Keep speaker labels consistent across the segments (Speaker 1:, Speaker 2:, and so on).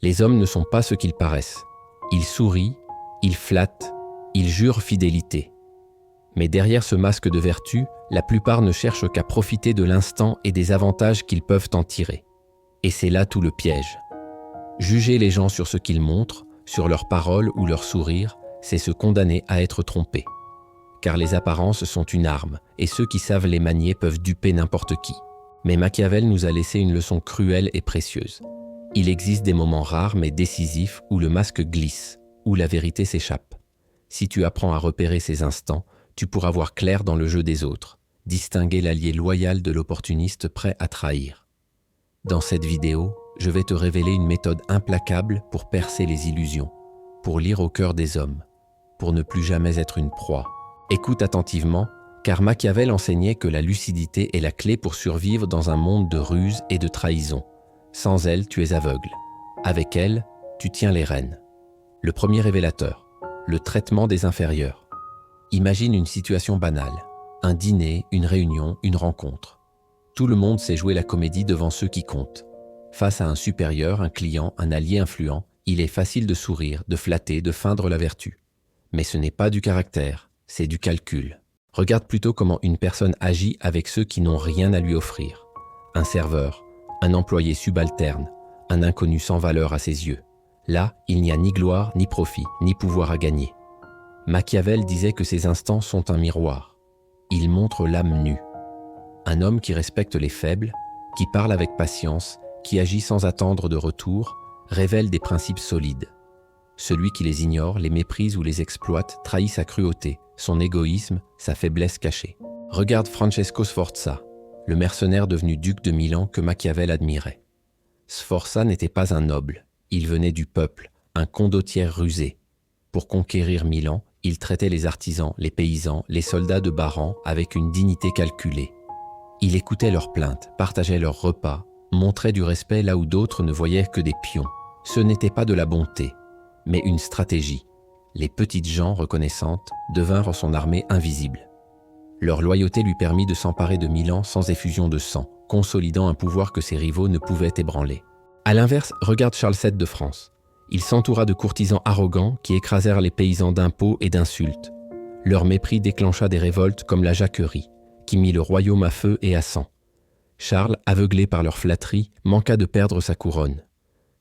Speaker 1: Les hommes ne sont pas ce qu'ils paraissent. Ils sourient, ils flattent, ils jurent fidélité. Mais derrière ce masque de vertu, la plupart ne cherchent qu'à profiter de l'instant et des avantages qu'ils peuvent en tirer. Et c'est là tout le piège. Juger les gens sur ce qu'ils montrent, sur leurs paroles ou leurs sourires, c'est se condamner à être trompé. Car les apparences sont une arme, et ceux qui savent les manier peuvent duper n'importe qui. Mais Machiavel nous a laissé une leçon cruelle et précieuse. Il existe des moments rares mais décisifs où le masque glisse, où la vérité s'échappe. Si tu apprends à repérer ces instants, tu pourras voir clair dans le jeu des autres, distinguer l'allié loyal de l'opportuniste prêt à trahir. Dans cette vidéo, je vais te révéler une méthode implacable pour percer les illusions, pour lire au cœur des hommes, pour ne plus jamais être une proie. Écoute attentivement, car Machiavel enseignait que la lucidité est la clé pour survivre dans un monde de ruses et de trahison. Sans elle, tu es aveugle. Avec elle, tu tiens les rênes. Le premier révélateur, le traitement des inférieurs. Imagine une situation banale, un dîner, une réunion, une rencontre. Tout le monde sait jouer la comédie devant ceux qui comptent. Face à un supérieur, un client, un allié influent, il est facile de sourire, de flatter, de feindre la vertu. Mais ce n'est pas du caractère, c'est du calcul. Regarde plutôt comment une personne agit avec ceux qui n'ont rien à lui offrir. Un serveur, un employé subalterne, un inconnu sans valeur à ses yeux. Là, il n'y a ni gloire, ni profit, ni pouvoir à gagner. Machiavel disait que ces instants sont un miroir. Ils montrent l'âme nue. Un homme qui respecte les faibles, qui parle avec patience, qui agit sans attendre de retour, révèle des principes solides. Celui qui les ignore, les méprise ou les exploite trahit sa cruauté, son égoïsme, sa faiblesse cachée. Regarde Francesco Sforza, le mercenaire devenu duc de Milan que Machiavel admirait. Sforza n'était pas un noble, il venait du peuple, un condottière rusé. Pour conquérir Milan, il traitait les artisans, les paysans, les soldats de Baran avec une dignité calculée. Il écoutait leurs plaintes, partageait leurs repas, montrait du respect là où d'autres ne voyaient que des pions. Ce n'était pas de la bonté, mais une stratégie. Les petites gens reconnaissantes devinrent son armée invisible. Leur loyauté lui permit de s'emparer de Milan sans effusion de sang, consolidant un pouvoir que ses rivaux ne pouvaient ébranler. À l'inverse, regarde Charles VII de France. Il s'entoura de courtisans arrogants qui écrasèrent les paysans d'impôts et d'insultes. Leur mépris déclencha des révoltes comme la Jacquerie, qui mit le royaume à feu et à sang. Charles, aveuglé par leur flatterie, manqua de perdre sa couronne.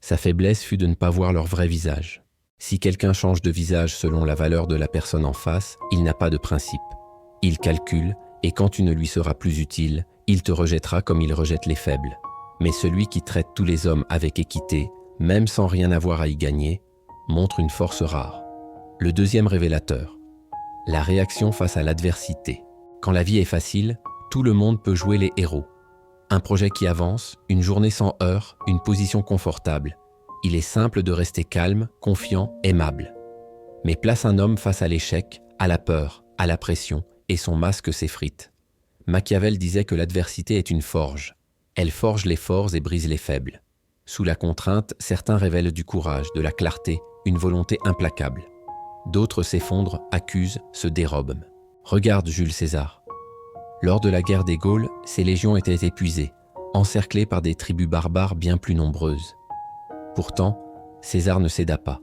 Speaker 1: Sa faiblesse fut de ne pas voir leur vrai visage. Si quelqu'un change de visage selon la valeur de la personne en face, il n'a pas de principe. Il calcule, et quand tu ne lui seras plus utile, il te rejettera comme il rejette les faibles. Mais celui qui traite tous les hommes avec équité, même sans rien avoir à y gagner, montre une force rare. Le deuxième révélateur, la réaction face à l'adversité. Quand la vie est facile, tout le monde peut jouer les héros. Un projet qui avance, une journée sans heurts, une position confortable. Il est simple de rester calme, confiant, aimable. Mais place un homme face à l'échec, à la peur, à la pression, et son masque s'effrite. Machiavel disait que l'adversité est une forge. Elle forge les forts et brise les faibles. Sous la contrainte, certains révèlent du courage, de la clarté, une volonté implacable. D'autres s'effondrent, accusent, se dérobent. Regarde Jules César. Lors de la guerre des Gaules, ses légions étaient épuisées, encerclées par des tribus barbares bien plus nombreuses. Pourtant, César ne céda pas.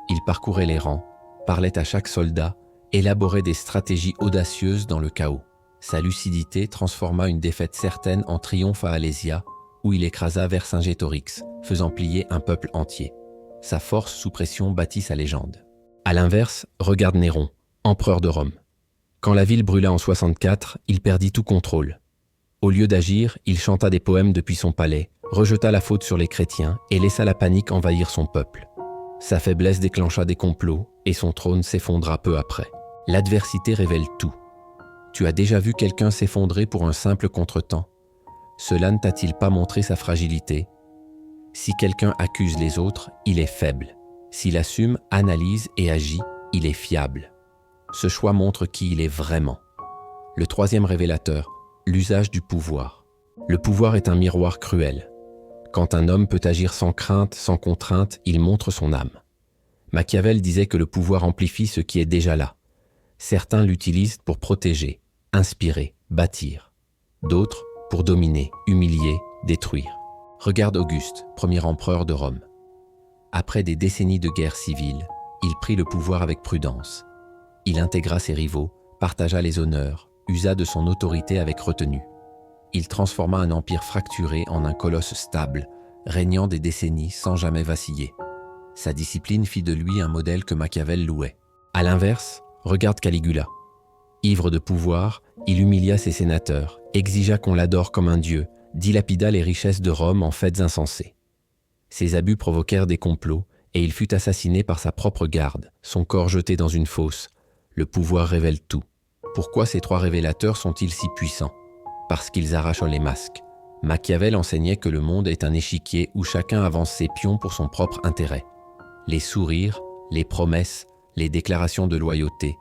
Speaker 1: Il parcourait les rangs, parlait à chaque soldat, élaborait des stratégies audacieuses dans le chaos. Sa lucidité transforma une défaite certaine en triomphe à Alésia, où il écrasa Vercingétorix, faisant plier un peuple entier. Sa force sous pression bâtit sa légende. À l'inverse, regarde Néron, empereur de Rome. Quand la ville brûla en 64, il perdit tout contrôle. Au lieu d'agir, il chanta des poèmes depuis son palais, rejeta la faute sur les chrétiens et laissa la panique envahir son peuple. Sa faiblesse déclencha des complots et son trône s'effondra peu après. L'adversité révèle tout. Tu as déjà vu quelqu'un s'effondrer pour un simple contretemps? Cela ne t'a-t-il pas montré sa fragilité? Si quelqu'un accuse les autres, il est faible. S'il assume, analyse et agit, il est fiable. Ce choix montre qui il est vraiment. Le troisième révélateur, l'usage du pouvoir. Le pouvoir est un miroir cruel. Quand un homme peut agir sans crainte, sans contrainte, il montre son âme. Machiavel disait que le pouvoir amplifie ce qui est déjà là. Certains l'utilisent pour protéger, inspirer, bâtir. D'autres pour dominer, humilier, détruire. Regarde Auguste, premier empereur de Rome. Après des décennies de guerre civile, il prit le pouvoir avec prudence. Il intégra ses rivaux, partagea les honneurs, usa de son autorité avec retenue. Il transforma un empire fracturé en un colosse stable, régnant des décennies sans jamais vaciller. Sa discipline fit de lui un modèle que Machiavel louait. À l'inverse, regarde Caligula. Ivre de pouvoir, il humilia ses sénateurs, exigea qu'on l'adore comme un dieu, dilapida les richesses de Rome en fêtes insensées. Ses abus provoquèrent des complots, et il fut assassiné par sa propre garde, son corps jeté dans une fosse. Le pouvoir révèle tout. Pourquoi ces trois révélateurs sont-ils si puissants? Parce qu'ils arrachent les masques. Machiavel enseignait que le monde est un échiquier où chacun avance ses pions pour son propre intérêt. Les sourires, les promesses, les déclarations de loyauté,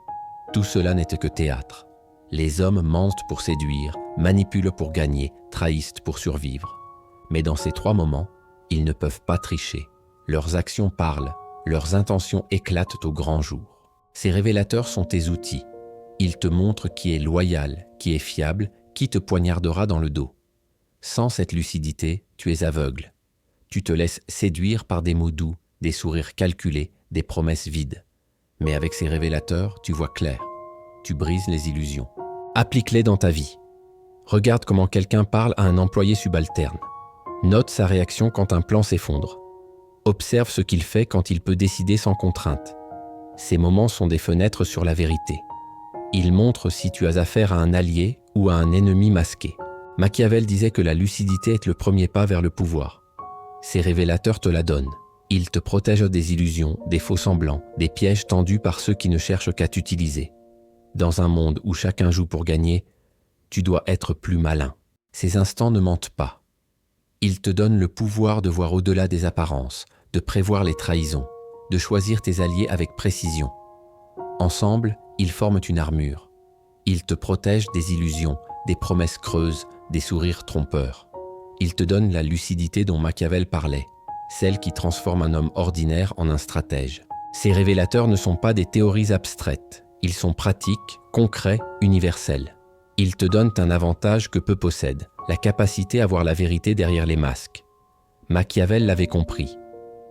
Speaker 1: tout cela n'était que théâtre. Les hommes mentent pour séduire, manipulent pour gagner, trahissent pour survivre. Mais dans ces trois moments, ils ne peuvent pas tricher. Leurs actions parlent, leurs intentions éclatent au grand jour. Ces révélateurs sont tes outils. Ils te montrent qui est loyal, qui est fiable, qui te poignardera dans le dos. Sans cette lucidité, tu es aveugle. Tu te laisses séduire par des mots doux, des sourires calculés, des promesses vides. Mais avec ces révélateurs, tu vois clair. Tu brises les illusions. Applique-les dans ta vie. Regarde comment quelqu'un parle à un employé subalterne. Note sa réaction quand un plan s'effondre. Observe ce qu'il fait quand il peut décider sans contrainte. Ces moments sont des fenêtres sur la vérité. Ils montrent si tu as affaire à un allié ou à un ennemi masqué. Machiavel disait que la lucidité est le premier pas vers le pouvoir. Ces révélateurs te la donnent. Ils te protègent des illusions, des faux-semblants, des pièges tendus par ceux qui ne cherchent qu'à t'utiliser. Dans un monde où chacun joue pour gagner, tu dois être plus malin. Ces instants ne mentent pas. Ils te donnent le pouvoir de voir au-delà des apparences, de prévoir les trahisons, de choisir tes alliés avec précision. Ensemble, ils forment une armure. Ils te protègent des illusions, des promesses creuses, des sourires trompeurs. Ils te donnent la lucidité dont Machiavel parlait, celle qui transforme un homme ordinaire en un stratège. Ces révélateurs ne sont pas des théories abstraites. Ils sont pratiques, concrets, universels. Ils te donnent un avantage que peu possèdent, la capacité à voir la vérité derrière les masques. Machiavel l'avait compris.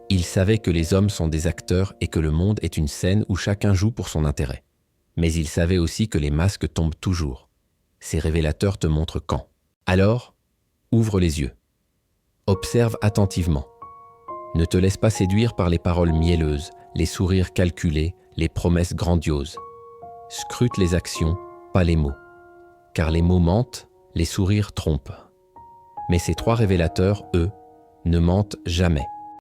Speaker 1: Il savait que les hommes sont des acteurs et que le monde est une scène où chacun joue pour son intérêt. Mais il savait aussi que les masques tombent toujours. Ces révélateurs te montrent quand. Alors, ouvre les yeux. Observe attentivement. Ne te laisse pas séduire par les paroles mielleuses, les sourires calculés, les promesses grandioses. Scrute les actions, pas les mots. Car les mots mentent, les sourires trompent. Mais ces trois révélateurs, eux, ne mentent jamais.